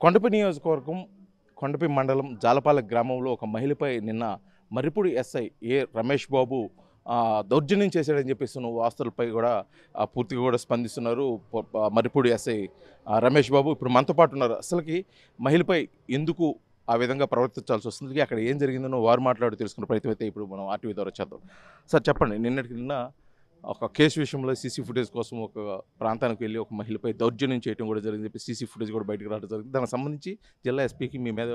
కొండపి నియోజకవర్గం కొండపి మండలం జాలపాలెం గ్రామంలో ఒక మహిళపై నిన్న మర్రిపూడి ఎస్ఐ రమేష్ బాబు దౌర్జన్యం చేశాడని చెప్పేస్తున్న వాస్తులపై కూడా పూర్తిగా కూడా స్పందిస్తున్నారు మర్రిపూడి ఎస్ఐ రమేష్ బాబు. ఇప్పుడు మనతో పాటు ఉన్నారు. అసలుకి మహిళపై ఎందుకు ఆ విధంగా ప్రవర్తించాల్సి వస్తుంది, అక్కడ ఏం జరిగిందనో వారు మాట్లాడి తెలుసుకున్న ప్రయత్నం అయితే ఇప్పుడు మనం ఆర్టీవీ ద్వారా చేద్దాం. సార్ చెప్పండి, నిన్న ఒక కేసు విషయంలో సీసీ ఫుటేజ్ కోసం ఒక ప్రాంతానికి వెళ్ళి ఒక మహిళపై దౌర్జన్యం చేయడం కూడా జరిగింది చెప్పి సీసీ ఫుటేజ్ కూడా బయటకు రావడం జరిగింది. దానికి సంబంధించి జిల్లా ఎస్పీకి మీ మీద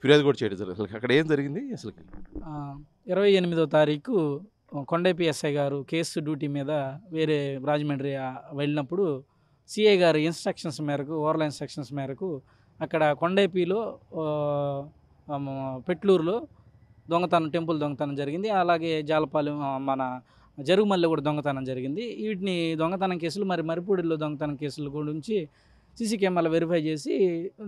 ఫిర్యాదు కూడా చేయడం జరిగింది. అసలు అక్కడ ఏం జరిగింది? అసలు 28వ తారీఖు కొండపి ఎస్ఐ గారు కేసు డ్యూటీ మీద వేరే రాజమండ్రి వెళ్ళినప్పుడు సిఐ గారి ఇన్స్ట్రక్షన్స్ మేరకు, ఓవర్ల ఇన్స్ట్రక్షన్స్ మేరకు అక్కడ కొండేపిలో పెట్లూరులో టెంపుల్ దొంగతనం జరిగింది. అలాగే జాలపాలెం మన జరుగుమల్లి కూడా దొంగతనం జరిగింది. వీటిని దొంగతనం కేసులు మర్రిపూడిలో దొంగతనం కేసుల గురించి సీసీ కెమెరాలు వెరిఫై చేసి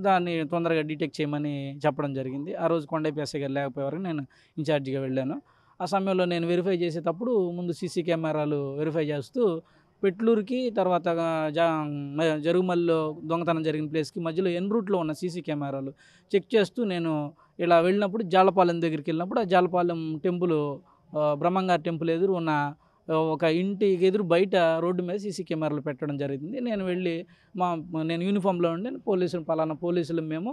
దాన్ని తొందరగా డిటెక్ట్ చేయమని చెప్పడం జరిగింది. ఆ రోజు కొండపి ఎస్ఐ గారు లేకపోయేవారు నేను ఇన్ఛార్జిగా వెళ్ళాను. ఆ సమయంలో నేను వెరిఫై చేసేటప్పుడు ముందు సీసీ కెమెరాలు వెరిఫై చేస్తూ పెట్లూరుకి తర్వాత జరుగుమల్లిలో దొంగతనం జరిగిన ప్లేస్కి మధ్యలో ఎన్ రూట్లో ఉన్న సీసీ కెమెరాలు చెక్ చేస్తూ నేను ఇలా వెళ్ళినప్పుడు జాలపాలెం దగ్గరికి వెళ్ళినప్పుడు ఆ జాలపాలెం టెంపుల్ బ్రహ్మంగారి టెంపుల్ ఎదురు ఉన్న ఒక ఇంటికి ఎదురు బయట రోడ్డు మీద సీసీ కెమెరాలు పెట్టడం జరిగింది. నేను వెళ్ళి నేను యూనిఫామ్లో ఉండి పలానా పోలీసులు మేము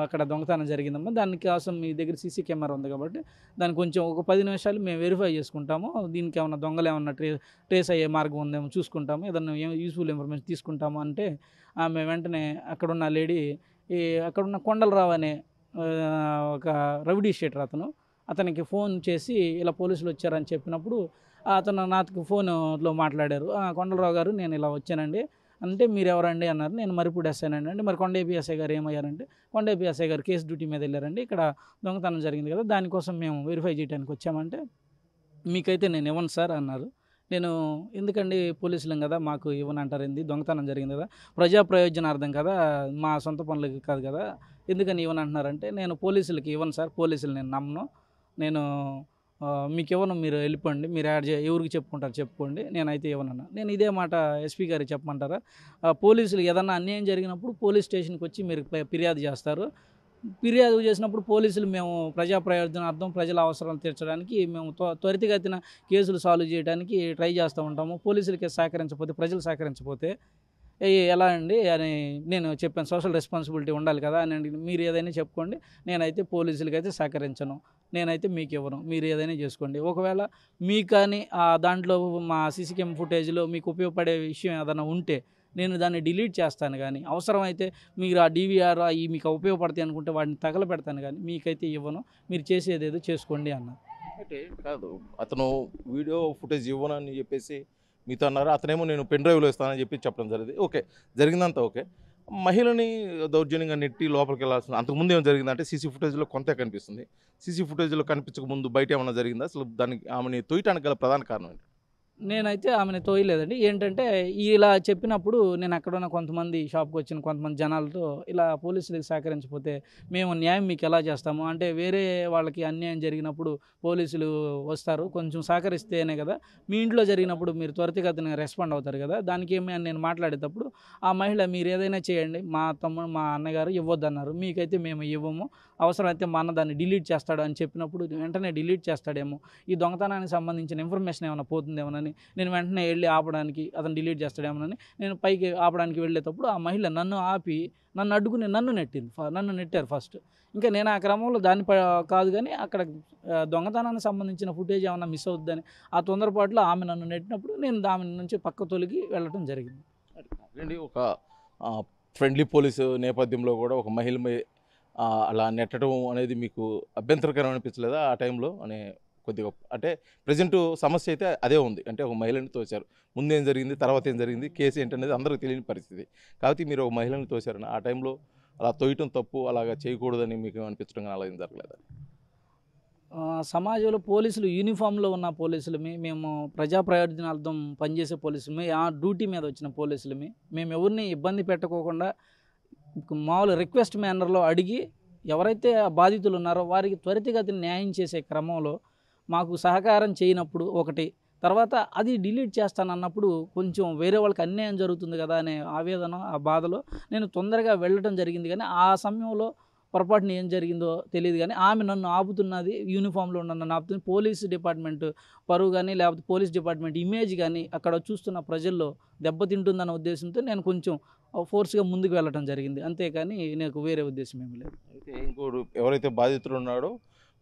అక్కడ దొంగతనం జరిగిందమ్మా, దానికోసం మీ దగ్గర సీసీ కెమెరా ఉంది కాబట్టి దాన్ని కొంచెం ఒక 10 నిమిషాలు మేము వెరిఫై చేసుకుంటాము, దీనికి ఏమన్నా దొంగలు ఏమన్నా ట్రేస్ అయ్యే మార్గం ఉందేమో చూసుకుంటాము, ఏదన్నా యూస్ఫుల్ ఇన్ఫర్మేషన్ తీసుకుంటాము అంటే ఆమె వెంటనే అక్కడున్న లేడీ అక్కడున్న కొండలరావు అనే ఒక రౌడీ షీటర్ అతనికి ఫోన్ చేసి ఇలా పోలీసులు వచ్చారని చెప్పినప్పుడు అతను నాకు ఫోన్లో మాట్లాడారు. కొండలరావు గారు నేను ఇలా వచ్చానండి అంటే మీరు ఎవరండి అన్నారు. నేను మర్రిపూడి ఎస్ఐనండి అంటే మరి కొండపి ఎస్ఐ గారు ఏమయ్యారంటే కొండపి ఎస్ఐ గారు కేసు డ్యూటీ మీద వెళ్ళారండి, ఇక్కడ దొంగతనం జరిగింది కదా దానికోసం మేము వెరిఫై చేయడానికి వచ్చామంటే మీకైతే నేను ఇవ్వను సార్ అన్నారు. నేను ఎందుకండి పోలీసులం కదా మాకు ఇవ్వను అంటారేంది, దొంగతనం జరిగింది కదా ప్రజా ప్రయోజనార్థం కదా మా సొంత పనులకి కాదు కదా ఎందుకని ఇవ్వను అంటున్నారంటే నేను పోలీసులకి ఇవ్వను సార్, పోలీసులు నేను నమ్మను, నేను మీకు ఇవ్వను, మీరు వెళ్ళిపోండి, మీరు ఎవరికి చెప్పుకుంటారు చెప్పుకోండి, నేనైతే ఇవ్వనన్నా. నేను ఇదే మాట ఎస్పీ గారికి చెప్పమంటారా, పోలీసులు ఏదన్నా అన్యాయం జరిగినప్పుడు పోలీస్ స్టేషన్కి వచ్చి మీరు ఫిర్యాదు చేస్తారు, ఫిర్యాదు చేసినప్పుడు పోలీసులు మేము ప్రజా ప్రయోజనార్థం ప్రజల అవసరాలు తీర్చడానికి మేము త్వరితగతిన కేసులు సాల్వ్ చేయడానికి ట్రై చేస్తూ ఉంటాము, పోలీసులకి సహకరించకపోతే ప్రజలు సహకరించకపోతే ఎలా అండి అని నేను చెప్పాను. సోషల్ రెస్పాన్సిబిలిటీ ఉండాలి కదా అని మీరు ఏదైనా చెప్పుకోండి, నేనైతే పోలీసులకి అయితే సహకరించను, నేనైతే మీకు ఇవ్వను, మీరు ఏదైనా చేసుకోండి, ఒకవేళ మీకు కానీ దాంట్లో మా సీసీ కెమెరా ఫుటేజ్లో మీకు ఉపయోగపడే విషయం ఏదైనా ఉంటే నేను దాన్ని డిలీట్ చేస్తాను, కానీ అవసరమైతే మీరు ఆ డివిఆర్ అవి మీకు ఉపయోగపడతాయి అనుకుంటే వాటిని తగలపెడతాను, కానీ మీకైతే ఇవ్వను, మీరు చేసేది ఏదో చేసుకోండి అన్నారు. అంటే కాదు, అతను వీడియో ఫుటేజ్ ఇవ్వనని చెప్పేసి మీతో అన్నారు, అతనేమో నేను పెన్ డ్రైవ్లో ఇస్తానని చెప్పి చెప్పడం జరిగింది. ఓకే, జరిగిందంతా ఓకే. మహిళని దౌర్జన్యంగా నెట్టి లోపలికి వెళ్ళాల్సిన అంతకుముందు ఏమైనా జరిగిందంటే సీసీ ఫుటేజ్లో కొంతే కనిపిస్తుంది. సీసీ ఫుటేజ్లో కనిపించక ముందు బయట ఏమైనా జరిగిందా? అసలు దానికి ఆమెని తొయ్యటానికి గల ప్రధాన కారణం ఏంటి? నేనైతే ఆమెను తోయలేదండి. ఏంటంటే ఇలా చెప్పినప్పుడు నేను అక్కడున్న కొంతమంది షాప్కి వచ్చిన కొంతమంది జనాలతో ఇలా పోలీసులకు సహకరించకపోతే మేము న్యాయం మీకు ఎలా చేస్తాము అంటే వేరే వాళ్ళకి అన్యాయం జరిగినప్పుడు పోలీసులు వస్తారు, కొంచెం సహకరిస్తేనే కదా మీ ఇంట్లో జరిగినప్పుడు మీరు త్వరితగతిన రెస్పాండ్ అవుతారు కదా, దానికి ఏమి అని నేను మాట్లాడేటప్పుడు ఆ మహిళ మీరు ఏదైనా చేయండి, మా అన్నగారు ఇవ్వద్దన్నారు, మీకైతే మేము ఇవ్వము, అవసరమైతే మా అన్న దాన్ని డిలీట్ చేస్తాడు అని చెప్పినప్పుడు వెంటనే డిలీట్ చేస్తాడేమో, ఈ దొంగతనానికి సంబంధించిన ఇన్ఫర్మేషన్ ఏమైనా పోతుందేమోనని నేను వెంటనే వెళ్ళి ఆపడానికి అతను డిలీట్ చేస్తాడేమోనని నేను పైకి ఆపడానికి వెళ్ళేటప్పుడు ఆ మహిళ నన్ను ఆపి నన్ను అడ్డుకుని నన్ను నెట్టారు ఫస్ట్. ఇంకా నేను ఆ క్రమంలో దాన్ని కాదు కానీ అక్కడ దొంగతనానికి సంబంధించిన ఫుటేజ్ ఏమైనా మిస్ అవుతుందని ఆ తొందరపాటులో ఆమె నన్ను నెట్టినప్పుడు నేను ఆమె నుంచి పక్క తొలగి వెళ్ళటం జరిగింది. ఒక ఫ్రెండ్లీ పోలీసు నేపథ్యంలో కూడా ఒక మహిళ అలా నెట్టడం అనేది మీకు అభ్యంతరకరం అనిపించలేదా ఆ టైంలో? అనే కొద్దిగా అంటే ప్రజెంట్ సమస్య అయితే అదే ఉంది, అంటే ఒక మహిళని తోశారు, ముందేం జరిగింది తర్వాత ఏం జరిగింది కేసు ఏంటనేది అందరికీ తెలియని పరిస్థితి, కాబట్టి మీరు ఒక మహిళని తోశారని ఆ టైంలో అలా తోయటం తప్పు, అలాగా చేయకూడదని మీకు అనిపించడం కానీ అలా ఏం జరగలేదు? సమాజంలో పోలీసులు యూనిఫామ్లో ఉన్న పోలీసులమి, మేము ప్రజా ప్రయోజనార్థం పనిచేసే పోలీసులమి, ఆ డ్యూటీ మీద వచ్చిన పోలీసులమి, మేము ఎవరిని ఇబ్బంది పెట్టకోకుండా మామూలు రిక్వెస్ట్ మేనర్లో అడిగి ఎవరైతే బాధితులు ఉన్నారో వారికి త్వరితగతిన న్యాయం చేసే క్రమంలో మాకు సహకారం చేయనప్పుడు ఒకటి తర్వాత అది డిలీట్ చేస్తానన్నప్పుడు కొంచెం వేరే వాళ్ళకి అన్యాయం జరుగుతుంది కదా అనే ఆవేదన, ఆ బాధలో నేను తొందరగా వెళ్ళడం జరిగింది. కానీ ఆ సమయంలో పొరపాటున ఏం జరిగిందో తెలియదు. కానీ ఆమె నన్ను ఆపుతున్నది, యూనిఫామ్లో నన్ను ఆపుతుంది. పోలీస్ డిపార్ట్మెంట్ పరువు కానీ, లేకపోతే పోలీస్ డిపార్ట్మెంట్ ఇమేజ్ కానీ అక్కడ చూస్తున్న ప్రజల్లో దెబ్బతింటుందన్న ఉద్దేశంతో నేను కొంచెం ఫోర్స్గా ముందుకు వెళ్ళడం జరిగింది. అంతేకాని నాకు వేరే ఉద్దేశం ఏమి లేదు. అయితే ఇంకోడు ఎవరైతే బాధితులు ఉన్నాడో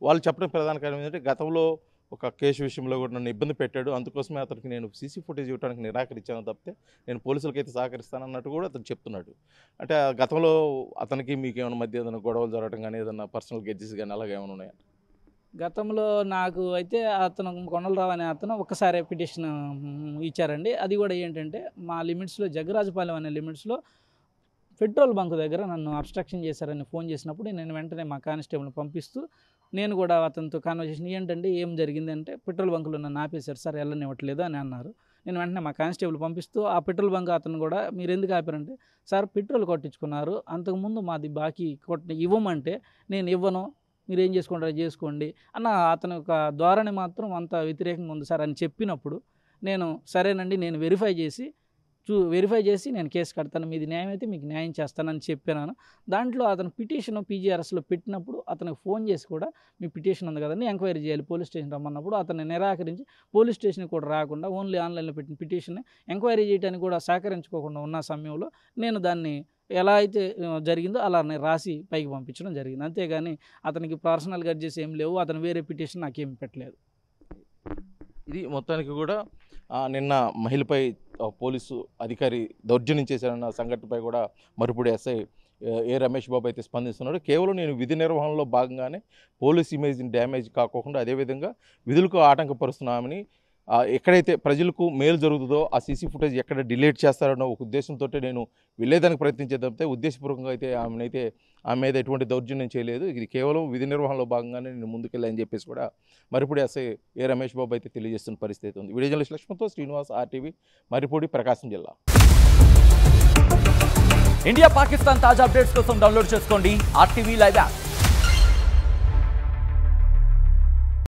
వాళ్ళు చెప్పడం ప్రధాన కారణం ఏంటంటే, గతంలో ఒక కేసు విషయంలో కూడా నన్ను ఇబ్బంది పెట్టాడు, అందుకోసమే అతనికి నేను సీసీ ఫుటేజ్ ఇవ్వడానికి నిరాకరించాను తప్పితే నేను పోలీసులకైతే సహకరిస్తాను అన్నట్టు కూడా అతను చెప్తున్నాడు. అంటే ఆ గతంలో అతనికి మీకు ఏమైనా మధ్య ఏదైనా గొడవలు జరగడం కానీ, ఏదైనా పర్సనల్ గెడ్జెస్ కానీ అలాగే ఏమైనా ఉన్నాయా? గతంలో నాకు అయితే అతను కొండలరావు అనే అతను ఒక్కసారి పిటిషన్ ఇచ్చారండి. అది కూడా ఏంటంటే మా లిమిట్స్లో, జగ్గరాజుపాలెం అనే లిమిట్స్లో పెట్రోల్ బంక్ దగ్గర నన్ను అబ్స్ట్రక్షన్ చేశారని ఫోన్ చేసినప్పుడు నేను వెంటనే మా కానిస్టేబుల్ని పంపిస్తూ నేను కూడా అతనితో కాన్వర్సేషన్, ఏంటంటే ఏం జరిగిందంటే, పెట్రోల్ బంకులో నన్ను ఆపేశారు సార్, వెళ్ళనివ్వట్లేదు అని అన్నారు. నేను వెంటనే మా కానిస్టేబుల్ పంపిస్తూ ఆ పెట్రోల్ బంక్ అతను కూడా, మీరు ఎందుకు ఆపారంటే, సార్ పెట్రోల్ కొట్టించుకున్నారు, అంతకుముందు మాది బాకీ ఇవ్వమంటే నేను ఇవ్వను, మీరు ఏం చేసుకుంటారో చేసుకోండి అన్న అతని యొక్క ధోరణి మాత్రం అంత వ్యతిరేకంగా ఉంది సార్ అని చెప్పినప్పుడు, నేను సరేనండి నేను వెరిఫై చేసి నేను కేసు కడతాను, మీది న్యాయం అయితే మీకు న్యాయం చేస్తానని చెప్పాను. దాంట్లో అతను పిటిషన్ పీజీఆర్ఎస్లో పెట్టినప్పుడు అతనికి ఫోన్ చేసి కూడా, మీ పిటిషన్ ఉంది కదండి, ఎంక్వైరీ చేయాలి, పోలీస్ స్టేషన్ రమ్మన్నప్పుడు అతన్ని నిరాకరించి పోలీస్ స్టేషన్కి కూడా రాకుండా ఓన్లీ ఆన్లైన్లో పెట్టిన పిటిషన్ని ఎంక్వైరీ చేయడానికి కూడా సహకరించుకోకుండా ఉన్న సమయంలో నేను దాన్ని ఎలా అయితే జరిగిందో అలా రాసి పైకి పంపించడం జరిగింది. అంతేగాని అతనికి పర్సనల్ గడ్జెస్ ఏం లేవు, అతను వేరే పిటిషన్ నాకేం పెట్టలేదు. ఇది మొత్తానికి కూడా నిన్న మహిళపై పోలీసు అధికారి దౌర్జన్యం చేశారన్న సంఘటనపై కూడా మరుపుడి ఎస్ఐ ఏ రమేష్ బాబు అయితే స్పందిస్తున్నాడు. కేవలం నేను విధి నిర్వహణలో భాగంగానే పోలీస్ ఇమేజ్ని డ్యామేజ్ కాకోకుండా అదేవిధంగా విధులకు ఆటంకపరుస్తున్నామని, ఎక్కడైతే ప్రజలకు మేలు జరుగుతుందో ఆ సీసీ ఫుటేజ్ ఎక్కడ డిలీట్ చేస్తారన్న ఒక ఉద్దేశంతో నేను వెళ్ళేదానికి ప్రయత్నించే తప్పితే ఉద్దేశపూర్వకంగా అయితే ఆమె మీద ఎటువంటి దౌర్జన్యం చేయలేదు. ఇది కేవలం విధి నిర్వహణలో భాగంగానే నేను ముందుకెళ్ళాలని చెప్పేసి కూడా మరిపూడి ఎస్ఐ ఏ రమేష్ బాబు అయితే తెలియజేస్తున్న పరిస్థితి ఉంది. వీడియో జర్నలిస్ట్ లక్ష్మణ్తో శ్రీనివాస్, RTV, మరిపూడి, ప్రకాశం జిల్లా. ఇండియా పాకిస్తాన్ తాజా అప్డేట్స్ కోసం డౌన్లోడ్ చేసుకోండి RTV లైవ్ యాప్.